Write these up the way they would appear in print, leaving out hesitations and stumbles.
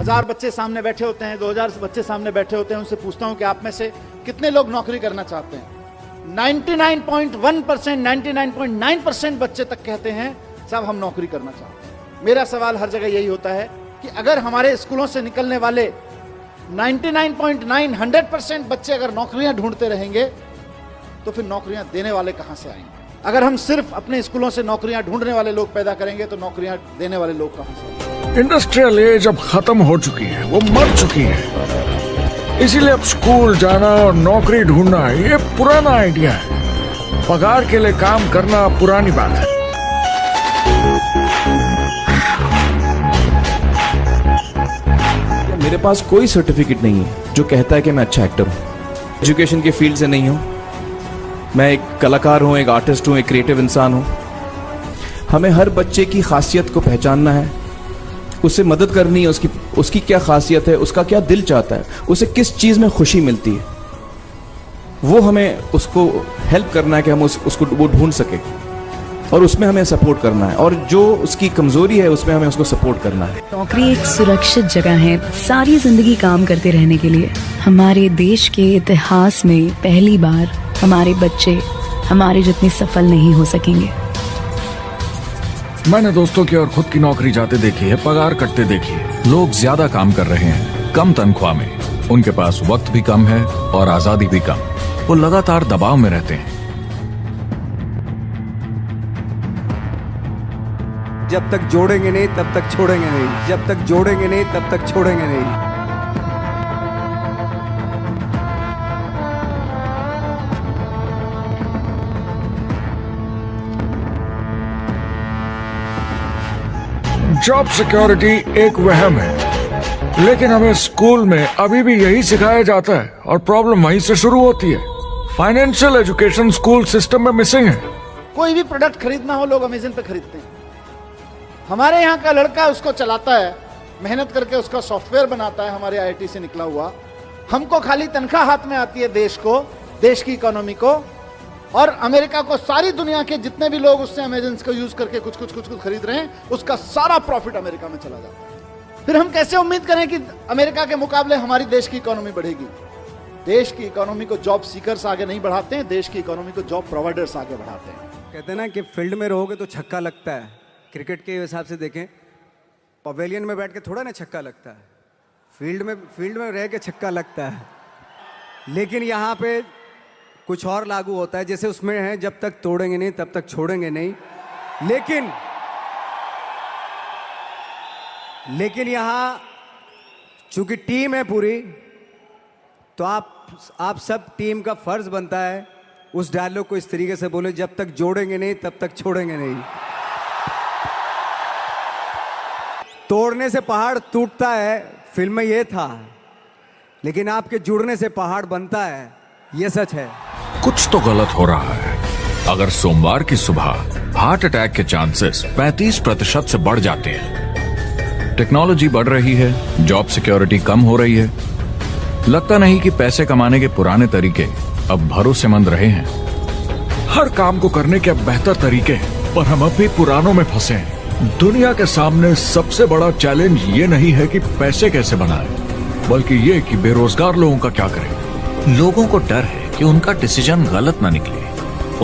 1000 बच्चे सामने बैठे होते हैं, 2000 बच्चे सामने बैठे होते हैं, उनसे पूछता हूं कि आप में से कितने लोग नौकरी करना चाहते हैं। 99.1%, 99.9% बच्चे तक कहते हैं साहब हम नौकरी करना चाहते हैं। मेरा सवाल हर जगह यही होता है कि अगर हमारे स्कूलों से निकलने वाले 99.9, 100% बच्चे अगर नौकरियां ढूंढते रहेंगे तो फिर नौकरियां देने वाले कहां से आएंगे? अगर हम सिर्फ अपने स्कूलों से नौकरियां ढूंढने वाले लोग पैदा करेंगे तो नौकरियां देने वाले लोग कहां से आएंगे? इंडस्ट्रियल एज अब खत्म हो चुकी है, वो मर चुकी है। इसीलिए अब स्कूल जाना और नौकरी ढूंढना ये पुराना आइडिया है। पगार के लिए काम करना पुरानी बात है। मेरे पास कोई सर्टिफिकेट नहीं है जो कहता है कि मैं अच्छा एक्टर हूं। एजुकेशन के फील्ड से नहीं हूं, मैं एक कलाकार हूं, एक आर्टिस्ट हूं, एक क्रिएटिव इंसान हूं। हमें हर बच्चे की खासियत को पहचानना है, उसे मदद करनी है, उसकी क्या खासियत है, उसका क्या दिल चाहता है, उसे किस चीज में खुशी मिलती है, वो हमें उसको हेल्प करना है कि हम उसको वो ढूंढ सके और उसमें हमें सपोर्ट करना है, और जो उसकी कमजोरी है उसमें हमें उसको सपोर्ट करना है। नौकरी एक सुरक्षित जगह है सारी जिंदगी काम करते रहने के लिए। हमारे देश के इतिहास में पहली बार हमारे बच्चे हमारे जितने सफल नहीं हो सकेंगे। मैंने दोस्तों की और खुद की नौकरी जाते देखी है, पगार कटते देखी है। लोग ज्यादा काम कर रहे हैं कम तनख्वाह में, उनके पास वक्त भी कम है और आजादी भी कम। वो लगातार दबाव में रहते हैं। जब तक जोड़ेंगे नहीं तब तक छोड़ेंगे नहीं, जब तक जोड़ेंगे नहीं तब तक छोड़ेंगे नहीं। जॉब सिक्योरिटी एक वहम है, लेकिन हमें स्कूल में अभी भी यही सिखाया जाता है और प्रॉब्लम वहीं से शुरू होती है। फाइनेंशियल एजुकेशन स्कूल सिस्टम में मिसिंग है। कोई भी प्रोडक्ट खरीदना हो लोग अमेज़न पे खरीदते हैं। हमारे यहाँ का लड़का उसको चलाता है, मेहनत करके उसका सॉफ्टवेयर बनाता है, हमारे आईआईटी से निकला हुआ। हमको खाली तनख्वाह हाथ में आती है देश को, देश की इकोनॉमी को, और अमेरिका को सारी दुनिया के जितने भी लोग उससे अमेज़न को यूज करके कुछ खरीद रहे हैं, उसका सारा प्रॉफिट अमेरिका में चला जाता है। फिर हम कैसे उम्मीद करें कि अमेरिका के मुकाबले हमारी देश की इकोनॉमी बढ़ेगी? देश की इकोनॉमी को जॉब सीकर्स आगे नहीं बढ़ाते हैं, देश की इकोनॉमी को जॉब प्रोवाइडर्स आगे बढ़ाते हैं। कहते हैं ना कि फील्ड में रहोगे तो छक्का लगता है। क्रिकेट के हिसाब से देखें, पवेलियन में बैठ के थोड़ा ना छक्का लगता है, फील्ड में रह के छक्का लगता है। लेकिन यहाँ पे कुछ और लागू होता है, जैसे उसमें है जब तक तोड़ेंगे नहीं तब तक छोड़ेंगे नहीं। लेकिन यहाँ चूंकि टीम है पूरी, तो आप सब टीम का फर्ज बनता है उस डायलॉग को इस तरीके से बोले, जब तक जोड़ेंगे नहीं तब तक छोड़ेंगे नहीं। तोड़ने से पहाड़ टूटता है, फिल्म में ये था, लेकिन आपके जुड़ने से पहाड़ बनता है, ये सच है। कुछ तो गलत हो रहा है। अगर सोमवार की सुबह हार्ट अटैक के चांसेस 35% से बढ़ जाते हैं, टेक्नोलॉजी बढ़ रही है, जॉब सिक्योरिटी कम हो रही है, लगता नहीं कि पैसे कमाने के पुराने तरीके अब भरोसेमंद रहे हैं। हर काम को करने के अब बेहतर तरीके हैं, पर हम अब भी पुरानों में फंसे हैं। दुनिया के सामने सबसे बड़ा चैलेंज ये नहीं है कि पैसे कैसे बनाएं, बल्कि ये कि बेरोजगार लोगों का क्या करें। लोगों को डर है कि उनका डिसीजन गलत ना निकले,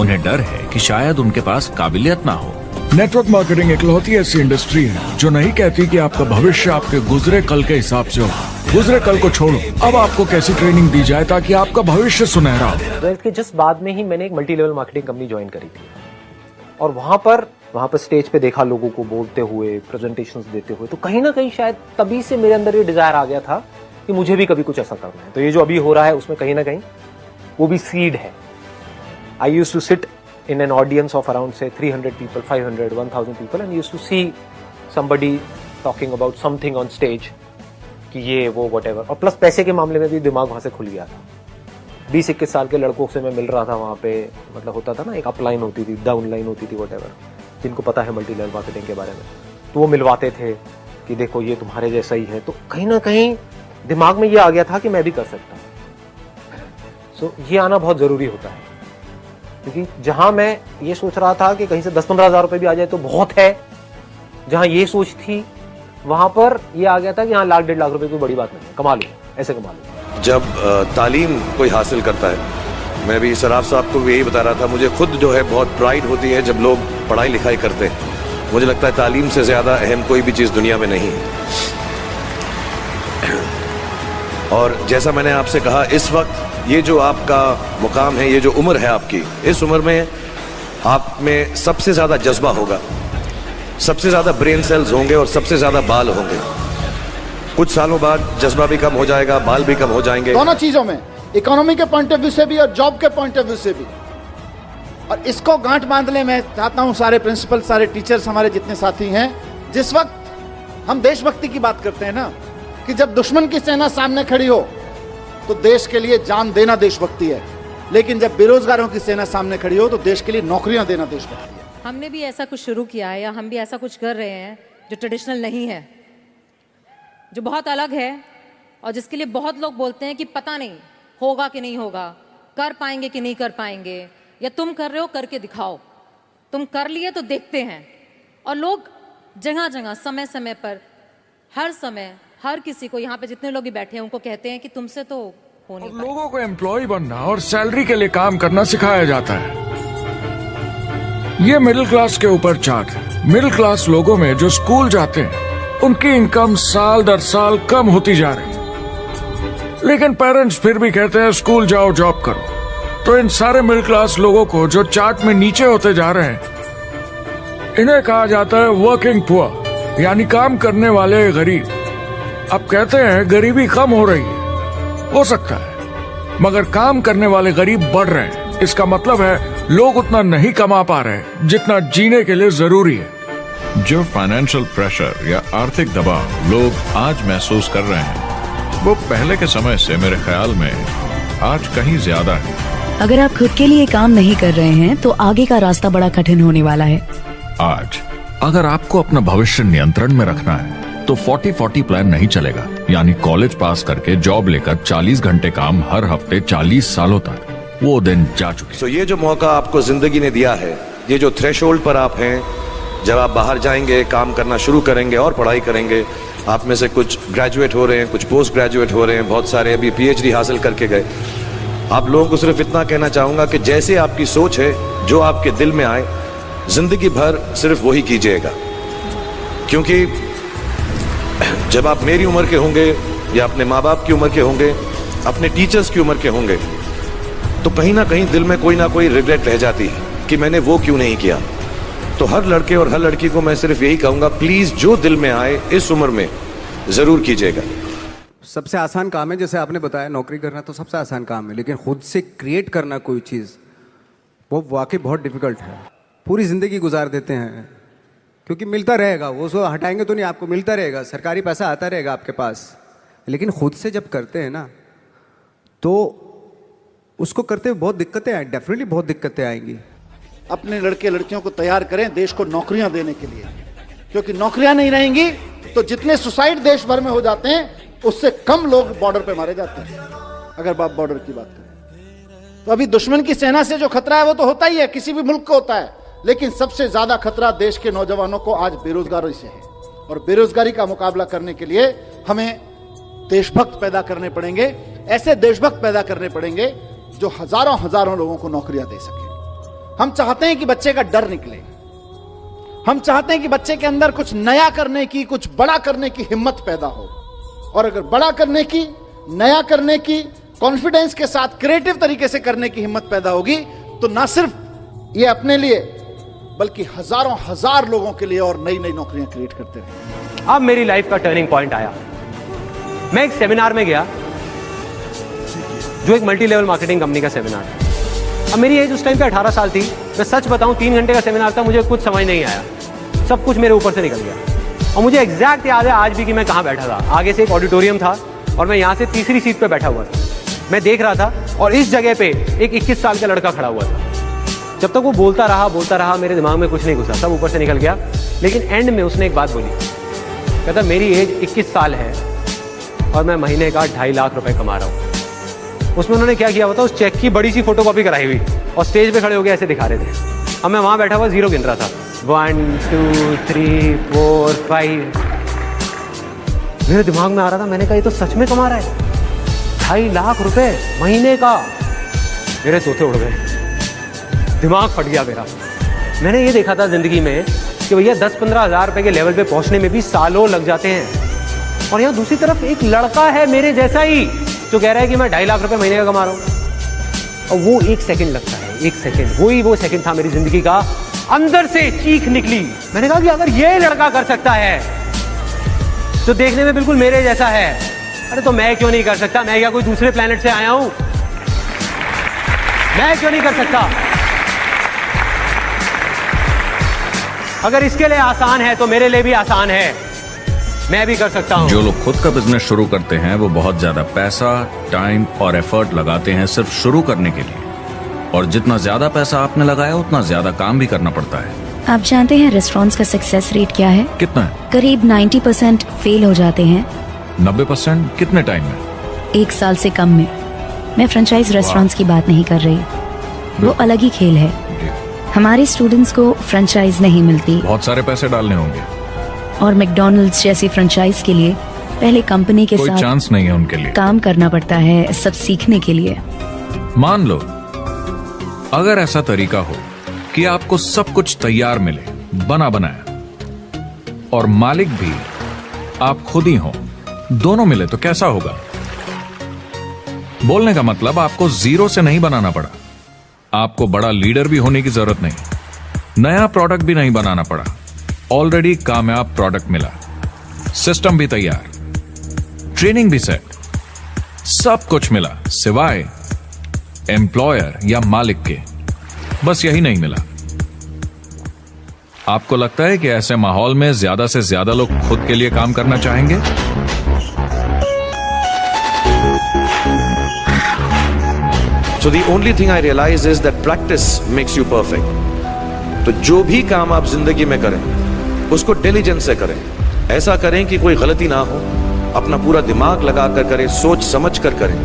उन्हें डर है कि शायद उनके पास काबिलियत ना हो। नेटवर्क मार्केटिंग इकलौती ऐसी इंडस्ट्री है जो नहीं कहती कि आपका भविष्य आपके गुजरे कल के हिसाब से हो। गुजरे कल को छोड़ो, अब आपको कैसी ट्रेनिंग दी जाए ताकि आपका भविष्य सुनहरा हो। 12th के जस्ट बाद में ही मैंने एक multi level marketing company join करी थी, और वहां पर स्टेज पे देखा लोगों को बोलते हुए, प्रेजेंटेशंस देते हुए, तो कहीं ना कहीं शायद तभी से मेरे अंदर ये डिजायर आ गया था कि मुझे भी कभी कुछ ऐसा करना है। तो ये जो अभी हो रहा है उसमें कहीं ना कहीं वो भी सीड है। I used to sit in an audience of around say 300 people, 500, 1000 people, and used to see somebody talking about something on stage कि ये वो whatever, और प्लस पैसे के मामले में भी दिमाग वहां से खुल गया था। 20-21 साल के लड़कों से मैं मिल रहा था वहां पे, मतलब होता था ना, एक अपलाइन होती थी, डाउन लाइन होती थी, whatever, जिनको पता है मल्टी लेवल मार्केटिंग के बारे में, तो वो मिलवाते थे कि देखो ये तुम्हारे जैसा ही है। तो कहीं ना कहीं दिमाग में ये आ गया था कि मैं भी कर सकता हूँ। सो ये आना बहुत जरूरी होता है, क्योंकि जहां मैं ये सोच रहा था कि कहीं से 10-15 हज़ार रुपए भी आ जाए तो बहुत है, जहां ये सोच थी वहां पर ये आ गया था कि हाँ 1-1.5 लाख रुपए कोई बड़ी बात नहीं, कमा लो, ऐसे कमा लो। जब तालीम कोई हासिल करता है, मैं भी सराफ साहब को भी यही बता रहा था, मुझे खुद जो है बहुत प्राइड होती है जब लोग पढ़ाई लिखाई करते हैं। मुझे लगता है तालीम से ज़्यादा अहम कोई भी चीज़ दुनिया में नहीं है। और जैसा मैंने आपसे कहा, इस वक्त ये जो आपका मुकाम है, ये जो उम्र है आपकी, इस उम्र में आप में सबसे ज़्यादा जज्बा होगा, सबसे ज़्यादा ब्रेन सेल्स होंगे और सबसे ज़्यादा बाल होंगे। कुछ सालों बाद जज्बा भी कम हो जाएगा, बाल भी कम हो जाएंगे। दोनों चीजों में, इकोनॉमी के पॉइंट ऑफ व्यू से भी और जॉब के पॉइंट ऑफ व्यू से भी। और इसको गांठ बांधने मैं चाहता हूं सारे प्रिंसिपल, सारे टीचर्स, हमारे जितने साथी हैं, जिस वक्त हम देशभक्ति की बात करते हैं ना, कि जब दुश्मन की सेना सामने खड़ी हो तो देश के लिए जान देना देशभक्ति है, लेकिन जब बेरोजगारों की सेना सामने खड़ी हो तो देश के लिए नौकरियां देना देशभक्ति है। हमने भी ऐसा कुछ शुरू किया है, या हम भी ऐसा कुछ कर रहे हैं जो ट्रेडिशनल नहीं है, जो बहुत अलग है, और जिसके लिए बहुत लोग बोलते हैं कि पता नहीं होगा कि नहीं होगा, कर पाएंगे कि नहीं कर पाएंगे, या तुम कर रहे हो करके दिखाओ, तुम कर लिए तो देखते हैं। और लोग जगह जगह समय समय पर, हर समय हर किसी को, यहाँ पे जितने लोग भी बैठे हैं उनको कहते हैं कि तुमसे तो हो नहीं पाएगा। लोगों को एम्प्लॉय बनना और सैलरी के लिए काम करना सिखाया जाता है। ये मिडिल क्लास के ऊपर चार्ट है। मिडिल क्लास लोगों में जो स्कूल जाते हैं उनकी इनकम साल दर साल कम होती जा रही है, लेकिन पेरेंट्स फिर भी कहते हैं स्कूल जाओ, जॉब करो। तो इन सारे मिडिल क्लास लोगों को जो चार्ट में नीचे होते जा रहे हैं, इन्हें कहा जाता है वर्किंग पुअर, यानी काम करने वाले गरीब। अब कहते हैं गरीबी कम हो रही है, हो सकता है, मगर काम करने वाले गरीब बढ़ रहे हैं। इसका मतलब है लोग उतना नहीं कमा पा रहे जितना जीने के लिए जरूरी है। जो फाइनेंशियल प्रेशर या आर्थिक दबाव लोग आज महसूस कर रहे हैं, वो पहले के समय से मेरे ख्याल में आज कहीं ज्यादा है। अगर आप खुद के लिए काम नहीं कर रहे हैं तो आगे का रास्ता बड़ा कठिन होने वाला है। आज अगर आपको अपना भविष्य नियंत्रण में रखना है तो 40-40 प्लान नहीं चलेगा, यानी कॉलेज पास करके जॉब लेकर 40 घंटे काम हर हफ्ते 40 सालों तक, वो दिन जा चुके। तो ये जो मौका आपको जिंदगी ने दिया है, ये जो थ्रेशोल्ड पर आप हैं, जब आप बाहर जाएंगे, काम करना शुरू करेंगे और पढ़ाई करेंगे, आप में से कुछ ग्रेजुएट हो रहे हैं, कुछ पोस्ट ग्रेजुएट हो रहे हैं, बहुत सारे अभी PhD हासिल करके गए। आप लोगों को सिर्फ इतना कहना चाहूंगा कि जैसे आपकी सोच है, जो आपके दिल में आए, जिंदगी भर सिर्फ वही कीजिएगा। क्योंकि जब आप मेरी उम्र के होंगे या अपने माँ बाप की उम्र के होंगे, अपने टीचर्स की उम्र के होंगे, तो कहीं ना कहीं दिल में कोई ना कोई रिग्रेट रह जाती है कि मैंने वो क्यों नहीं किया। तो हर लड़के और हर लड़की को मैं सिर्फ यही कहूंगा, प्लीज जो दिल में आए इस उम्र में जरूर कीजिएगा। सबसे आसान काम है, जैसे आपने बताया, नौकरी करना तो सबसे आसान काम है, लेकिन खुद से क्रिएट करना कोई चीज़, वो वाकई बहुत डिफिकल्ट है। पूरी ज़िंदगी गुजार देते हैं, क्योंकि मिलता रहेगा, वो सो हटाएंगे तो नहीं, आपको मिलता रहेगा, सरकारी पैसा आता रहेगा आपके पास। लेकिन खुद से जब करते हैं ना, तो उसको करते हुए बहुत दिक्कतें आएंगी, डेफिनेटली बहुत दिक्कतें आएंगी। अपने लड़के लड़कियों को तैयार करें देश को नौकरियां देने के लिए, क्योंकि नौकरियां नहीं रहेंगी तो जितने सुसाइड देश भर में हो जाते हैं, उससे कम लोग बॉर्डर पे मारे जाते हैं। अगर आप बॉर्डर की बात करें तो अभी दुश्मन की सेना से जो खतरा है वो तो होता ही है, किसी भी मुल्क को होता है, लेकिन सबसे ज्यादा खतरा देश के नौजवानों को आज बेरोजगारी से है। और बेरोजगारी का मुकाबला करने के लिए हमें देशभक्त पैदा करने पड़ेंगे, ऐसे देशभक्त पैदा करने पड़ेंगे जो हजारों हजारों लोगों को नौकरियां दे सके। हम चाहते हैं कि बच्चे का डर निकले, हम चाहते हैं कि बच्चे के अंदर कुछ नया करने की, कुछ बड़ा करने की हिम्मत पैदा हो। और अगर बड़ा करने की, नया करने की, कॉन्फिडेंस के साथ क्रिएटिव तरीके से करने की हिम्मत पैदा होगी, तो ना सिर्फ ये अपने लिए बल्कि हजारों हजार लोगों के लिए और नई नई नौकरियां क्रिएट करते रहे। अब मेरी लाइफ का टर्निंग पॉइंट आया। मैं एक सेमिनार में गया, जो एक मल्टी लेवल मार्केटिंग कंपनी का सेमिनार था। अब मेरी एज उस टाइम पे 18 साल थी। मैं सच बताऊं, 3 घंटे का सेमिनार था, मुझे कुछ समझ नहीं आया, सब कुछ मेरे ऊपर से निकल गया। और मुझे एग्जैक्ट याद है आज भी कि मैं कहाँ बैठा था। आगे से एक ऑडिटोरियम था और मैं यहाँ से तीसरी सीट पे बैठा हुआ था। मैं देख रहा था और इस जगह पे एक 21 साल का लड़का खड़ा हुआ था। जब तक वो बोलता रहा, मेरे दिमाग में कुछ नहीं घुसा, सब ऊपर से निकल गया। लेकिन एंड में उसने एक बात बोली, कहता मेरी एज 21 साल है और मैं महीने का 2.5 लाख रुपए कमा रहा हूँ। उसमें उन्होंने क्या किया होता, उस चेक की बड़ी सी फोटोकॉपी कराई हुई और स्टेज पे खड़े हो गए ऐसे दिखा रहे थे। अब मैं वहाँ बैठा हुआ जीरो गिन रहा था, 1 2 3 4 5। मेरे दिमाग में आ रहा था, मैंने कहा ये तो सच में कमा रहा है 2.5 लाख रुपए महीने का। मेरे तोते उड़ गए, दिमाग फट गया मेरा। मैंने ये देखा था जिंदगी में कि भैया 10-15 हज़ार रुपए के लेवल पे पहुंचने में भी सालों लग जाते हैं, और यहाँ दूसरी तरफ एक लड़का है मेरे जैसा ही जो कह रहा है कि मैं 2.5 लाख रुपए महीने का कमा रहा हूं। और वो 1 सेकंड लगता है, 1 सेकंड, वही वो सेकंड था मेरी जिंदगी का। अंदर से चीख निकली, मैंने कहा कि अगर ये लड़का कर सकता है जो देखने में बिल्कुल मेरे जैसा है, अरे तो मैं क्यों नहीं कर सकता? मैं क्या कोई दूसरे प्लेनेट से आया हूं? मैं क्यों नहीं कर सकता? अगर इसके लिए आसान है तो मेरे लिए भी आसान है, मैं भी कर सकता हूं। जो लोग खुद का बिजनेस शुरू करते हैं वो बहुत ज्यादा पैसा, टाइम और एफर्ट लगाते हैं सिर्फ शुरू करने के लिए, और जितना ज्यादा पैसा आपने लगाया उतना ज्यादा काम भी करना पड़ता है। आप जानते हैं रेस्टोरेंट्स का सक्सेस रेट क्या है? कितना है? करीब 90% फेल हो जाते हैं। 90% कितने टाइम में? 1 साल से कम में। मैं फ्रेंचाइज रेस्टोरेंट्स की बात नहीं कर रही, वो अलग ही खेल है। हमारे स्टूडेंट्स को फ्रेंचाइज नहीं मिलती, बहुत सारे पैसे डालने होंगे, और मैकडॉनल्ड्स जैसी फ्रेंचाइज के लिए पहले कंपनी के कोई साथ चांस नहीं है उनके लिए। काम करना पड़ता है सब सीखने के लिए। मान लो अगर ऐसा तरीका हो कि आपको सब कुछ तैयार मिले, बना बनाया, और मालिक भी आप खुद ही हो, दोनों मिले तो कैसा होगा? बोलने का मतलब आपको जीरो से नहीं बनाना पड़ा, आपको बड़ा लीडर भी होने की जरूरत नहीं, नया प्रोडक्ट भी नहीं बनाना पड़ा, ऑलरेडी कामयाब प्रोडक्ट मिला, सिस्टम भी तैयार, ट्रेनिंग भी सेट, सब कुछ मिला सिवाय एम्प्लॉयर या मालिक के। बस यही नहीं मिला। आपको लगता है कि ऐसे माहौल में ज्यादा से ज्यादा लोग खुद के लिए काम करना चाहेंगे? So the only thing I realize is that practice makes you perfect. तो जो भी काम आप जिंदगी में करें उसको डिलीजेंस से करें, ऐसा करें कि कोई गलती ना हो, अपना पूरा दिमाग लगा कर करें, सोच समझ कर करें,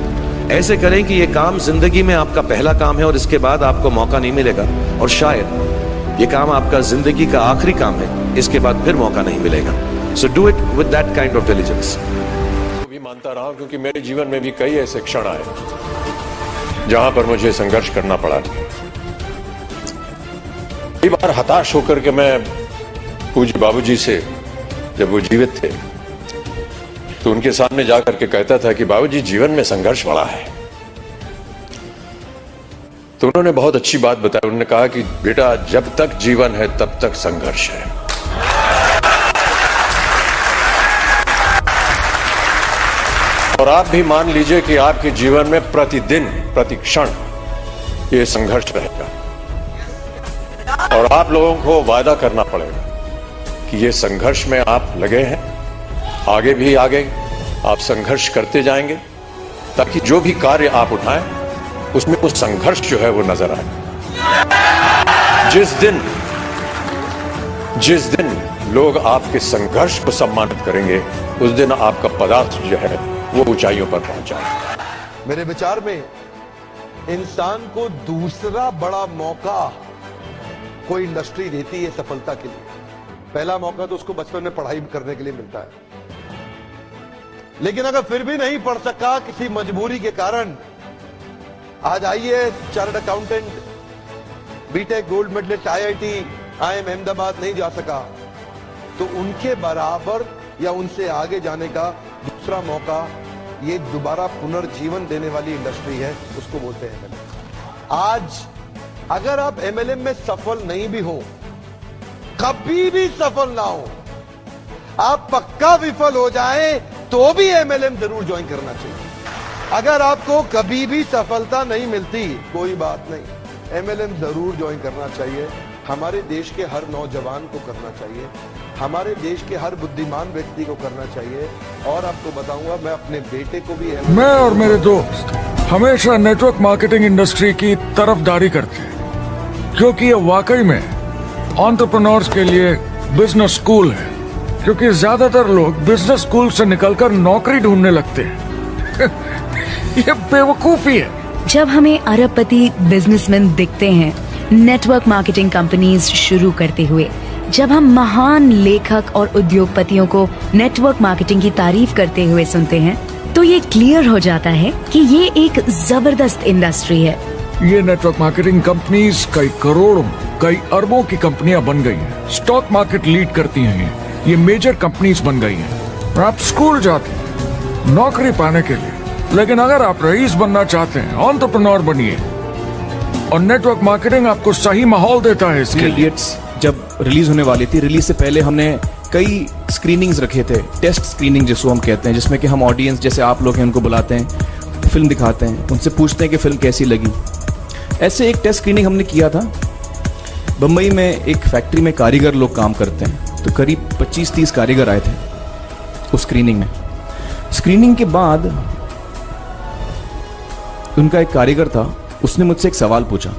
ऐसे करें कि ये काम जिंदगी में आपका पहला काम है और इसके बाद आपको मौका नहीं मिलेगा, और शायद ये काम आपका जिंदगी का आखिरी काम है, इसके बाद फिर मौका नहीं मिलेगा। So do it with that kind of diligence. भी मानता रहा क्योंकि मेरे जीवन में भी कई ऐसे क्षण आए जहां पर मुझे संघर्ष करना पड़ा। कई बार हताश होकर के मैं पूज्य बाबूजी से, जब वो जीवित थे, तो उनके सामने जाकर के कहता था कि बाबूजी जीवन में संघर्ष बड़ा है। तो उन्होंने बहुत अच्छी बात बताई। उन्होंने कहा कि बेटा जब तक जीवन है तब तक संघर्ष है। और आप भी मान लीजिए कि आपके जीवन में प्रतिदिन प्रति क्षण ये संघर्ष रहेगा, और आप लोगों को वादा करना पड़ेगा कि ये संघर्ष में आप लगे हैं, आगे भी आगे आप संघर्ष करते जाएंगे, ताकि जो भी कार्य आप उठाएं उसमें वो संघर्ष जो है वो नजर आए। जिस दिन लोग आपके संघर्ष को सम्मानित करेंगे, उस दिन आपका पदार्थ जो है वो ऊंचाइयों पर पहुंच जाएगा। मेरे विचार में इंसान को दूसरा बड़ा मौका कोई इंडस्ट्री देती है सफलता के लिए। पहला मौका तो उसको बचपन में पढ़ाई करने के लिए मिलता है, लेकिन अगर फिर भी नहीं पढ़ सका किसी मजबूरी के कारण, आज आइए chartered accountant, BTech gold medalist, IIT, IIM Ahmedabad नहीं जा सका, तो उनके बराबर या उनसे आगे जाने का दूसरा मौका ये दोबारा पुनर्जीवन देने वाली इंडस्ट्री है, उसको बोलते हैं MLM। आज अगर आप MLM में सफल नहीं भी हो, कभी भी सफल ना हो, आप पक्का विफल हो जाएं तो भी MLM जरूर ज्वाइन करना चाहिए। अगर आपको कभी भी सफलता नहीं मिलती, कोई बात नहीं, MLM जरूर ज्वाइन करना चाहिए। हमारे देश के हर नौजवान को करना चाहिए, हमारे देश के हर बुद्धिमान व्यक्ति को करना चाहिए। और आपको बताऊंगा, मैं अपने बेटे को भी मैं और मेरे दोस्त हमेशा नेटवर्क मार्केटिंग इंडस्ट्री की तरफदारी करते हैं, क्योंकि ये वाकई में एंटरप्रेन्योर्स के लिए बिजनेस स्कूल है। क्योंकि ज्यादातर लोग बिजनेस स्कूल से निकलकर नौकरी ढूंढने लगते हैं। ये बेवकूफी है। जब हमें अरबपति बिजनेसमैन दिखते हैं नेटवर्क मार्केटिंग कंपनीज शुरू करते हुए, जब हम महान लेखक और उद्योगपतियों को नेटवर्क मार्केटिंग की तारीफ करते हुए सुनते हैं तो ये क्लियर हो जाता है कि ये एक जबरदस्त इंडस्ट्री है। ये नेटवर्क मार्केटिंग कंपनीज कई करोड़ों कई अरबों की कंपनियां बन गई हैं। स्टॉक मार्केट लीड करती हैं ये मेजर कंपनीज बन गई हैं। आप स्कूल जाते हैं नौकरी पाने के लिए, लेकिन अगर आप रईस बनना चाहते हैं, एंटरप्रेन्योर बनिए, और नेटवर्क मार्केटिंग आपको सही माहौल देता है इसके लिए। इडियट्स जब रिलीज होने वाली थी, रिलीज से पहले हमने कई स्क्रीनिंग्स रखे थे, टेस्ट स्क्रीनिंग जिसको हम कहते हैं, जिसमें कि हम ऑडियंस जैसे आप लोग हैं उनको बुलाते हैं, फिल्म दिखाते हैं, उनसे पूछते हैं कि फिल्म कैसी लगी। ऐसे एक टेस्ट स्क्रीनिंग हमने किया था बम्बई में। एक फैक्ट्री में कारीगर लोग काम करते हैं, तो करीब 25-30 कारीगर आए थे उस स्क्रीनिंग में। स्क्रीनिंग के बाद उनका एक कारीगर था, उसने मुझसे एक सवाल पूछा।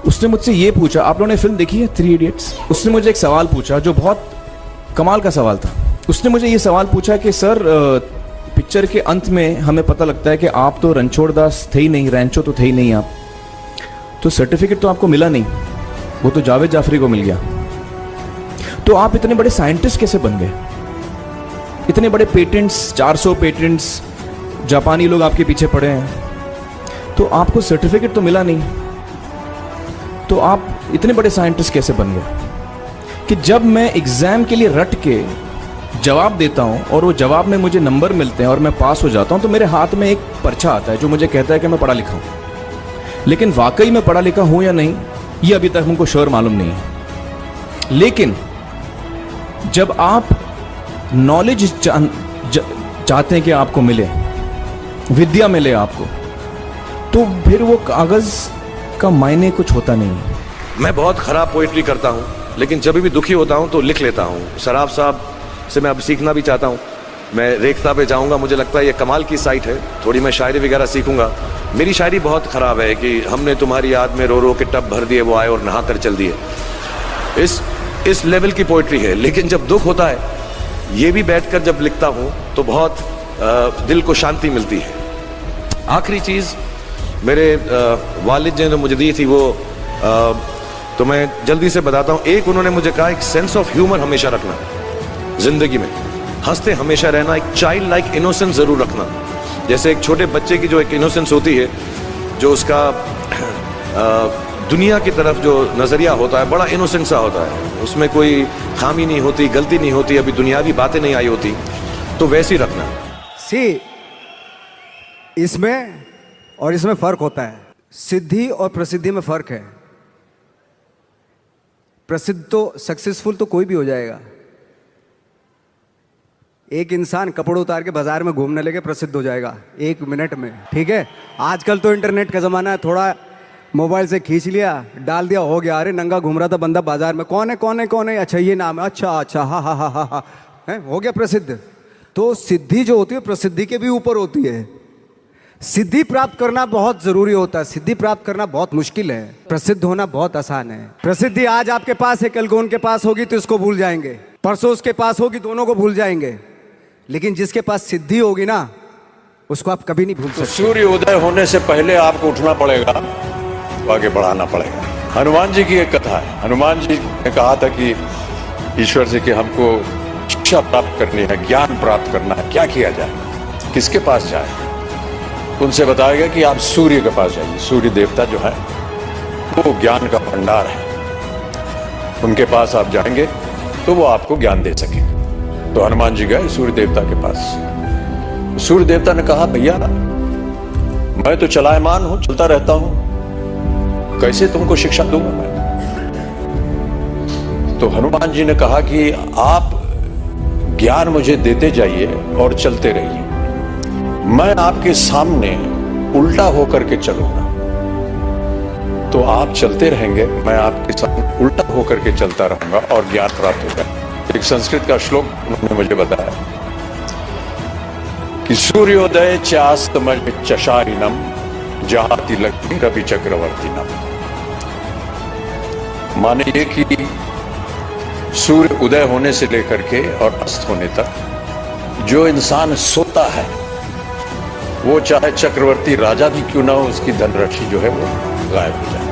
उसने मुझसे ये पूछा, आप लोगों ने फिल्म देखी है 3 इडियट्स? उसने मुझे एक सवाल पूछा जो बहुत कमाल का सवाल था। उसने मुझे ये सवाल पूछा कि सर, पिक्चर के अंत में हमें पता लगता है कि आप तो रणछोड़ दास थे ही नहीं, रैंचो तो थे ही नहीं आप, तो सर्टिफिकेट तो आपको मिला नहीं, वो तो जावेद जाफरी को मिल गया। तो आप इतने बड़े साइंटिस्ट कैसे बन गए? इतने बड़े पेटेंट्स, 400 पेटेंट्स, जापानी लोग आपके पीछे पड़े हैं, तो आपको सर्टिफिकेट तो मिला नहीं, तो आप इतने बड़े साइंटिस्ट कैसे बन गए? कि जब मैं एग्जाम के लिए रट के जवाब देता हूं और वो जवाब में मुझे नंबर मिलते हैं और मैं पास हो जाता हूं, तो मेरे हाथ में एक पर्चा आता है जो मुझे कहता है कि मैं पढ़ा लिखा हूं। लेकिन वाकई में पढ़ा लिखा हूं या नहीं, ये अभी तक हमको श्योर मालूम नहीं है। लेकिन जब आप नॉलेज चाहते हैं कि आपको मिले, विद्या मिले आपको, तो फिर वो कागज का मायने कुछ होता नहीं है। मैं बहुत खराब पोइट्री करता हूँ, लेकिन जब भी दुखी होता हूँ तो लिख लेता हूँ। सराफ साहब से मैं अब सीखना भी चाहता हूँ। मैं रेखता पे जाऊँगा, मुझे लगता है ये कमाल की साइट है, थोड़ी मैं शायरी वगैरह सीखूंगा। मेरी शायरी बहुत ख़राब है कि हमने तुम्हारी याद में रो रो के टब भर दिए, वो आए और नहा कर चल दिए। इस लेवल की पोइट्री है। लेकिन जब दुख होता है, ये भी बैठकर जब लिखता हूँ तो बहुत दिल को शांति मिलती है। आखिरी चीज़ मेरे वालिद ने मुझे दी थी, वो तो मैं जल्दी से बताता हूँ। एक उन्होंने मुझे कहा, एक सेंस ऑफ ह्यूमर हमेशा रखना जिंदगी में, हंसते हमेशा रहना, एक चाइल्ड लाइक इनोसेंस जरूर रखना। जैसे एक छोटे बच्चे की जो एक इनोसेंस होती है, जो उसका दुनिया की तरफ जो नजरिया होता है, बड़ा इनोसेंस सा होता है, उसमें कोई खामी नहीं होती, गलती नहीं होती, अभी दुनियावी बातें नहीं आई होती, तो वैसे ही रखना। इसमें और इसमें फर्क होता है। सिद्धि और प्रसिद्धि में फर्क है। प्रसिद्ध तो, सक्सेसफुल तो कोई भी हो जाएगा। एक इंसान कपड़े उतार के बाजार में घूमने लगे, प्रसिद्ध हो जाएगा 1 मिनट में, ठीक है। आजकल तो इंटरनेट का जमाना है, थोड़ा मोबाइल से खींच लिया, डाल दिया, हो गया। अरे नंगा घूम रहा था बंदा बाजार में, कौन है कौन है कौन है, अच्छा ये नाम है, अच्छा अच्छा, हा हा हा हा हा, है, हो गया प्रसिद्ध। तो सिद्धि जो होती है प्रसिद्धि के भी ऊपर होती है। सिद्धि प्राप्त करना बहुत जरूरी होता है, सिद्धि प्राप्त करना बहुत मुश्किल है, प्रसिद्ध होना बहुत आसान है। प्रसिद्धि आज आपके पास है, कल को उनके पास होगी तो इसको भूल जाएंगे, परसों उसके पास होगी, दोनों को भूल जाएंगे। लेकिन जिसके पास सिद्धि होगी ना, उसको आप कभी नहीं भूल सकते। सूर्य उदय होने से पहले आपको उठना पड़ेगा, आगे बढ़ाना पड़ेगा। हनुमान जी की एक कथा है। हनुमान जी ने कहा था कि ईश्वर से कि हमको शिक्षा प्राप्त करनी है, ज्ञान प्राप्त करना है, क्या किया जाए, किसके पास जाए? उनसे बताया गया कि आप सूर्य के पास जाइए। सूर्य देवता जो है वो ज्ञान का भंडार है, उनके पास आप जाएंगे तो वो आपको ज्ञान दे सकेंगे। तो हनुमान जी गए सूर्य देवता के पास। सूर्य देवता ने कहा, भैया मैं तो चलायमान हूं, चलता रहता हूं, कैसे तुमको शिक्षा दूंगा मैं? तो हनुमान जी ने कहा कि आप ज्ञान मुझे देते जाइए और चलते रहिए, मैं आपके सामने उल्टा होकर के चलूंगा। तो आप चलते रहेंगे, मैं आपके सामने उल्टा होकर के चलता रहूंगा और ज्ञान प्राप्त होगा। एक संस्कृत का श्लोक उन्होंने मुझे बताया कि सूर्योदय चास्तमय चशाइनम जहाति लक्ष्मी कवि चक्रवर्ती नम। माने ये कि सूर्य उदय होने से लेकर के और अस्त होने तक जो इंसान सोता है, वो चाहे चक्रवर्ती राजा भी क्यों ना हो, उसकी धनराशि जो है वो गायब हो जाए।